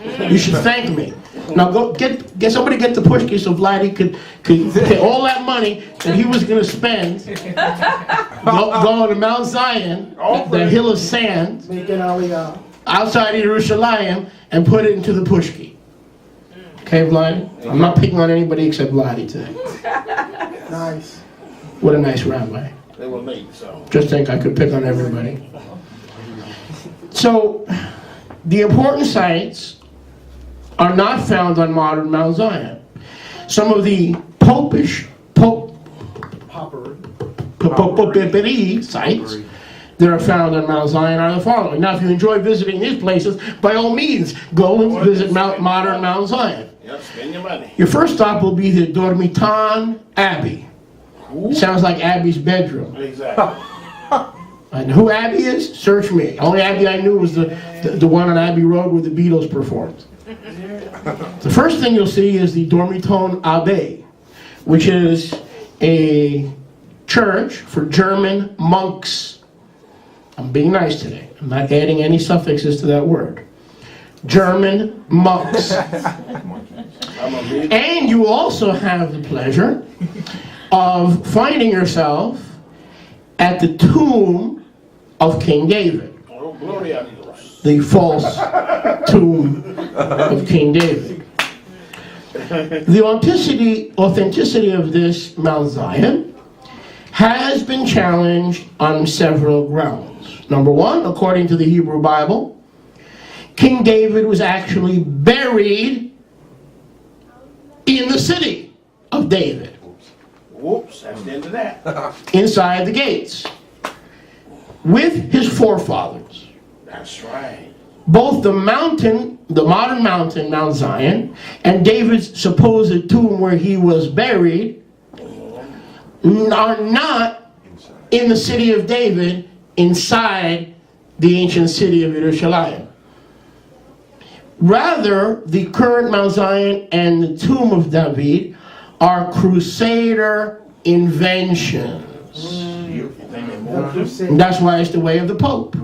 You should thank me. Now go get somebody get the pushki so Vladdy could get all that money that he was going to spend go to Mount Zion, the hill of sand, outside of Jerusalem, and put it into the pushki. Okay, Vladdy? I'm not picking on anybody except Vladdy today. Nice. What a nice rabbi. They were late, so. Just think I could pick on everybody. So, the important sites are not found on modern Mount Zion. Some of the popish sites that are found on Mount Zion are the following. Now, if you enjoy visiting these places, by all means, go and visit modern Mount Zion. Yep, spend your money. Your first stop will be the Dormitan Abbey. Sounds like Abby's bedroom. Exactly. And who Abbey is? Search me. Only Abbey I knew was the one on Abbey Road where the Beatles performed. The first thing you'll see is the Dormiton Abbey, which is a church for German monks. I'm being nice today. I'm not adding any suffixes to that word. German monks. And you also have the pleasure of finding yourself at the tomb of King David. Oh, glory a Dios. The false tomb of King David. The authenticity of this Mount Zion has been challenged on several grounds. Number one, according to the Hebrew Bible, King David was actually buried in the city of David. Whoops, that's the end of that. Inside the gates, with his forefathers. That's right. Both the mountain, the modern mountain, Mount Zion, and David's supposed tomb where he was buried are not in the city of David, inside the ancient city of Jerusalem. Rather, the current Mount Zion and the tomb of David are Crusader inventions. And that's why it's the way of the Pope.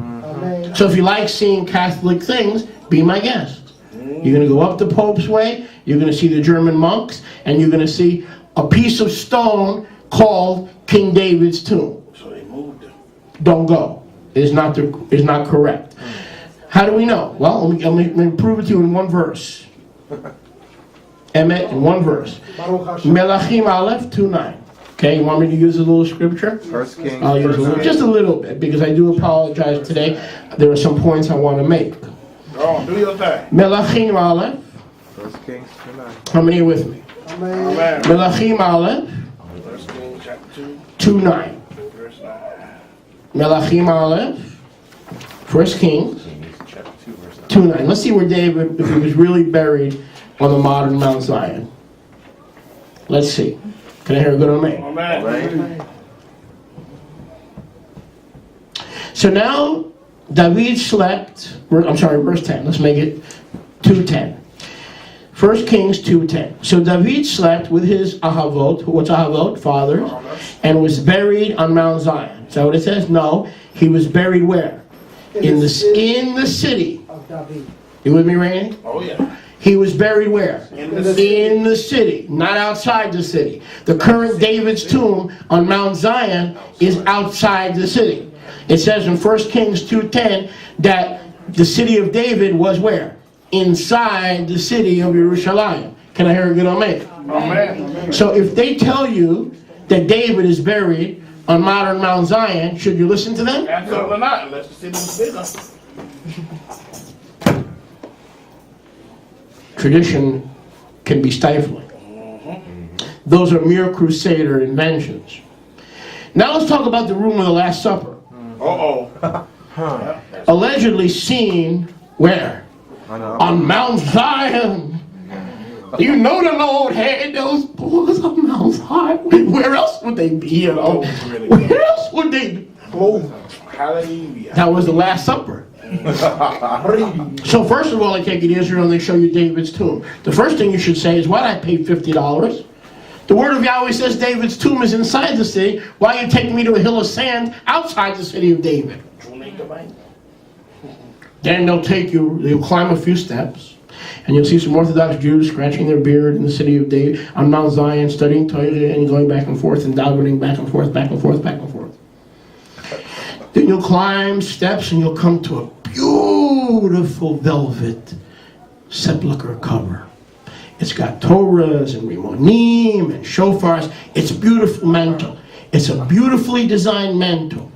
So if you like seeing Catholic things, be my guest. You're going to go up the Pope's way, you're going to see the German monks, and you're going to see a piece of stone called King David's tomb. So they moved it. Don't go. It's not correct. How do we know? Well, let me prove it to you in one verse. Emet, in one verse. Melachim Aleph 2:9. Okay, you want me to use a little scripture? First Kings. I'll use just a little bit, because I do apologize today. There are some points I want to make. Oh, do your thing. Melachim Aleph. First Kings 2:9. How many are with me? Amen. Melachim Aleph First Kings chapter 2:9. 2, verse 9. Melachim Aleph. First Kings 2:9. Let's see where David, if he was really buried on the modern Mount Zion. Let's see. Can I hear a good amen? Amen. So now, David slept, verse 10. Let's make it 2:10. 1 Kings 2:10. So David slept with his Ahavot, what's Ahavot? Fathers, and was buried on Mount Zion. Is that what it says? No. He was buried where? In the city. Of David. You with me, Randy? Oh, yeah. He was buried where? In the city. In the city, not outside the city. The current David's tomb on Mount Zion is outside the city. It says in 1 Kings 2:10 that the city of David was where? Inside the city of Jerusalem. Can I hear a good amen? Amen. So if they tell you that David is buried on modern Mount Zion, should you listen to them? Absolutely not, unless the city was bigger. Tradition can be stifling. Those are mere Crusader inventions. Now let's talk about the room of the Last Supper. Uh-oh. Allegedly seen where? On Mount Zion. You know the Lord had those boys on Mount Zion. Where else would they be, you know? Where else would they be? Oh, hallelujah. That was the Last Supper. So first of all, they take you to Israel and they show you David's tomb. The first thing you should say is, why did I pay $50? The word of Yahweh says David's tomb is inside the city. Why are you taking me to a hill of sand outside the city of David? Then they'll climb a few steps, And you'll see some Orthodox Jews scratching their beard in the city of David on Mount Zion, studying Torah and going back and forth and davening back and forth, back and forth, back and forth. Then you'll climb steps and you'll come to a beautiful velvet sepulcher cover. It's got Torahs and Rimonim and shofars. It's a beautiful mantle. It's a beautifully designed mantle.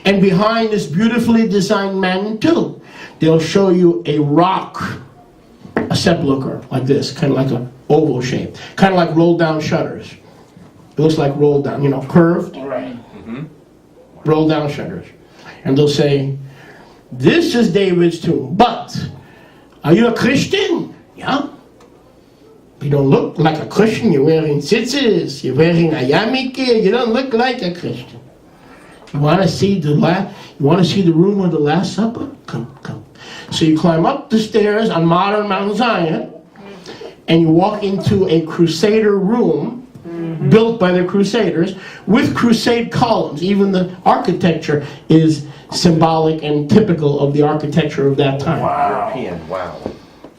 And behind this beautifully designed mantle, they'll show you a rock, a sepulcher like this, kind of like an oval shape, kind of like rolled down shutters. It looks like rolled down, you know, curved. Right. Roll down shutters. And they'll say, this is David's tomb, but are you a Christian? Yeah. You don't look like a Christian. You're wearing tzitzis. You're wearing a yarmulke. You don't look like a Christian. You want to see the room of the Last Supper? Come. So you climb up the stairs on modern Mount Zion, and you walk into a Crusader room built by the Crusaders with Crusade columns. Even the architecture is symbolic and typical of the architecture of that time. European, wow.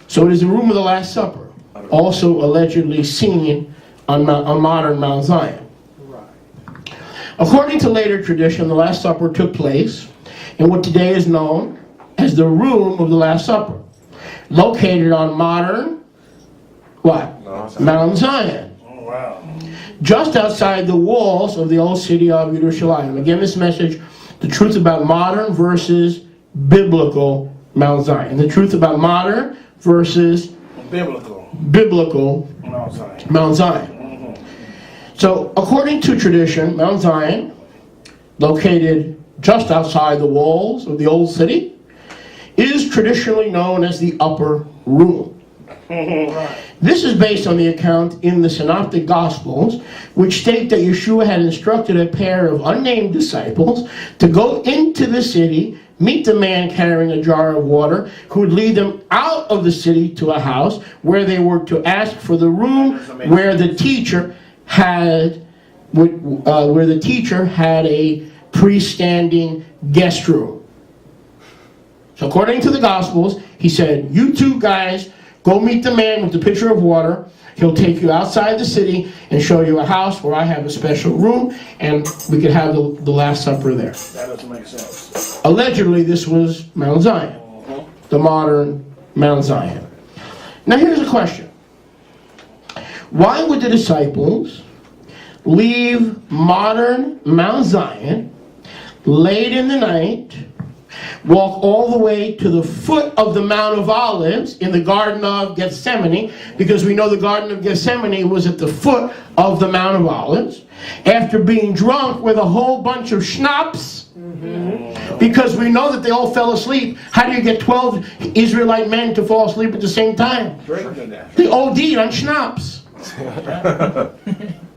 So it is the room of the Last Supper, also allegedly seen on modern Mount Zion. According to later tradition, the Last Supper took place in what today is known as the room of the Last Supper, located on modern, what? Mount Zion. Oh, wow. Just outside the walls of the old city of Yerushalayim. Again, this message, the truth about modern versus biblical Mount Zion. The truth about modern versus biblical Mount Zion. So, according to tradition, Mount Zion, located just outside the walls of the old city, is traditionally known as the upper room. This is based on the account in the Synoptic Gospels, which state that Yeshua had instructed a pair of unnamed disciples to go into the city, meet the man carrying a jar of water, who would lead them out of the city to a house where they were to ask for the room where the teacher had a freestanding guest room. So according to the Gospels, he said, you two guys, go meet the man with the pitcher of water. He'll take you outside the city and show you a house where I have a special room, and we could have the Last Supper there. That doesn't make sense. Allegedly, this was Mount Zion, the modern Mount Zion. Now here's a question. Why would the disciples leave modern Mount Zion late in the night, walk all the way to the foot of the Mount of Olives in the Garden of Gethsemane, because we know the Garden of Gethsemane was at the foot of the Mount of Olives, after being drunk with a whole bunch of schnapps, because we know that they all fell asleep. How do you get 12 Israelite men to fall asleep at the same time? They OD'd on schnapps. There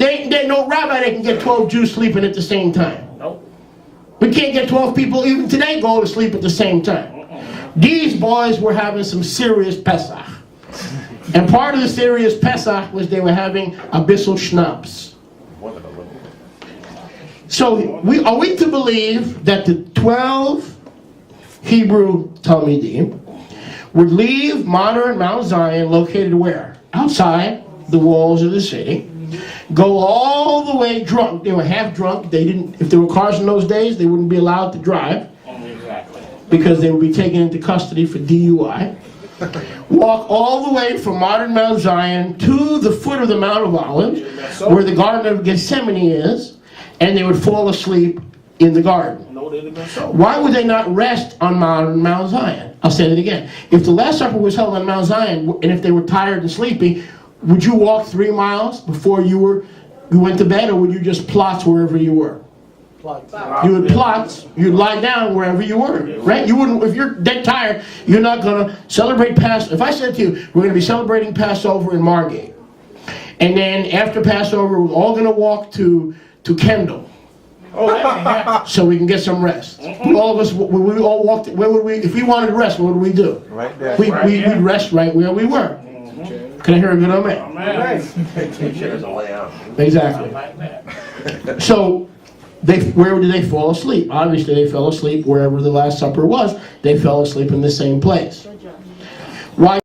ain't no rabbi that can get 12 Jews sleeping at the same time. We can't get 12 people even today go to sleep at the same time. These boys were having some serious Pesach. And part of the serious Pesach was they were having a bissel schnapps. So are we to believe that the 12 Hebrew Talmidim would leave modern Mount Zion, located where? Outside the walls of the city, go all the way drunk. They were half drunk. They didn't. If there were cars in those days, they wouldn't be allowed to drive, because they would be taken into custody for DUI. Walk all the way from modern Mount Zion to the foot of the Mount of Olives, where the Garden of Gethsemane is, and they would fall asleep in the garden. Why would they not rest on modern Mount Zion? I'll say it again. If the Last Supper was held on Mount Zion, and if they were tired and sleepy, would you walk 3 miles before you went to bed, or would you just plot wherever you were? You would plot, you'd lie down wherever you were, right? You wouldn't, if you're dead tired, you're not going to celebrate Passover. If I said to you, we're going to be celebrating Passover in Margate, and then after Passover, we're all going to walk to Kendall, so we can get some rest. All of us, we all walked, where would we, if we wanted to rest, what would we do? Right there. We'd rest right where we were. Can I hear a good amen? Exactly. So, where did they fall asleep? Obviously, they fell asleep wherever the Last Supper was. They fell asleep in the same place. Why?